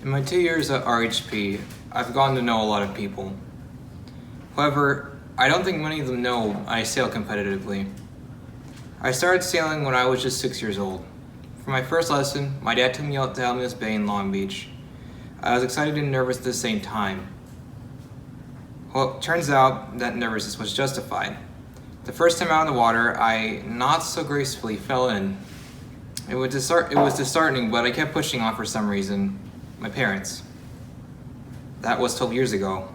In my 2 years at RHP, I've gotten to know a lot of people. However, I don't think many of them know I sail competitively. I started sailing when I was just 6 years old. For my first lesson, my dad took me out to Helmuth Bay in Long Beach. I was excited and nervous at the same time. Well, it turns out that nervousness was justified. The first time out in the water, I not so gracefully fell in. It was disheartening, but I kept pushing on for some reason. My parents. That was 12 years ago.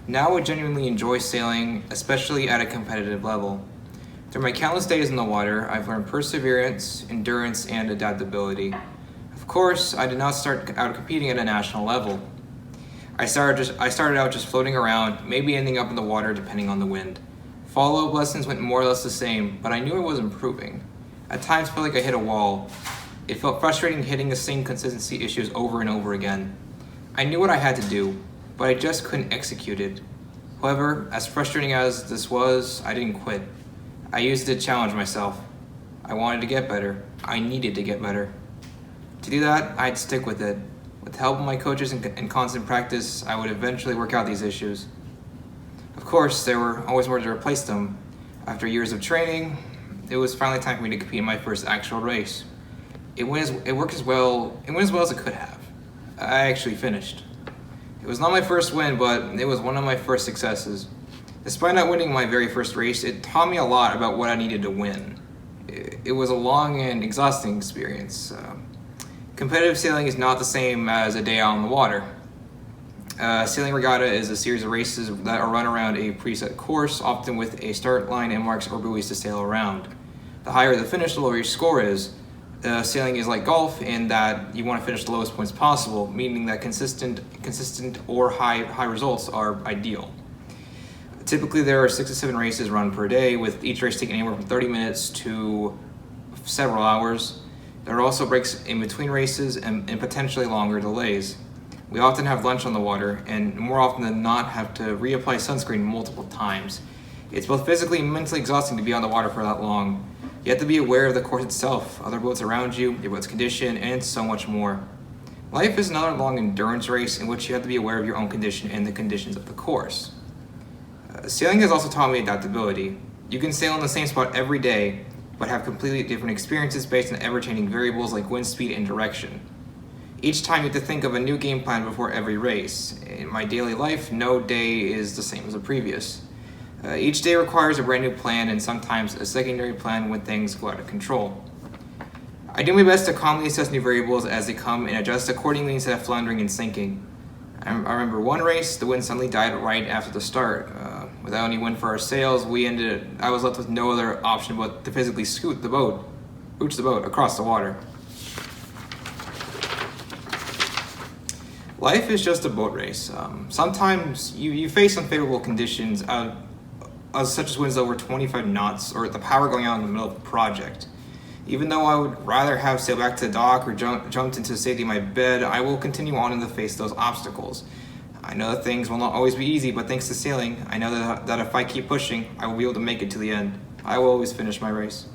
Now I genuinely enjoy sailing, especially at a competitive level. Through my countless days in the water, I've learned perseverance, endurance, and adaptability. Of course, I did not start out competing at a national level. I started out just floating around, maybe ending up in the water depending on the wind. Follow-up lessons went more or less the same, but I knew I was improving. At times, I felt like I hit a wall. It felt frustrating hitting the same consistency issues over and over again. I knew what I had to do, but I just couldn't execute it. However, as frustrating as this was, I didn't quit. I used it to challenge myself. I wanted to get better. I needed to get better. To do that, I'd stick with it. With the help of my coaches and constant practice, I would eventually work out these issues. Of course, there were always more to replace them. After years of training, it was finally time for me to compete in my first actual race. It went as well as it could have. I actually finished. It was not my first win, but it was one of my first successes. Despite not winning my very first race, it taught me a lot about what I needed to win. It was a long and exhausting experience. Competitive sailing is not the same as a day out on the water. Sailing regatta is a series of races that are run around a preset course, often with a start line and marks or buoys to sail around. The higher the finish, the lower your score is. Sailing is like golf in that you want to finish the lowest points possible, meaning that consistent or high results are ideal. Typically, there are 6 to 7 races run per day, with each race taking anywhere from 30 minutes to several hours. There are also breaks in between races and potentially longer delays. We often have lunch on the water, and more often than not have to reapply sunscreen multiple times. It's both physically and mentally exhausting to be on the water for that long. You have to be aware of the course itself, other boats around you, your boat's condition, and so much more. Life is another long endurance race in which you have to be aware of your own condition and the conditions of the course. Sailing has also taught me adaptability. You can sail in the same spot every day, but have completely different experiences based on ever-changing variables like wind speed and direction. Each time you have to think of a new game plan before every race. In my daily life, no day is the same as the previous. Each day requires a brand new plan and sometimes a secondary plan when things go out of control. I do my best to calmly assess new variables as they come and adjust accordingly instead of floundering and sinking. I remember one race, the wind suddenly died right after the start. Without any wind for our sails, I was left with no other option but to physically scoot the boat across the water. Life is just a boat race. Sometimes you face unfavorable conditions such as winds over 25 knots or the power going out in the middle of a project. Even though I would rather have sailed back to the dock or jumped into the safety of my bed, I will continue on in the face of those obstacles. I know that things will not always be easy, but thanks to sailing, I know that if I keep pushing, I will be able to make it to the end. I will always finish my race.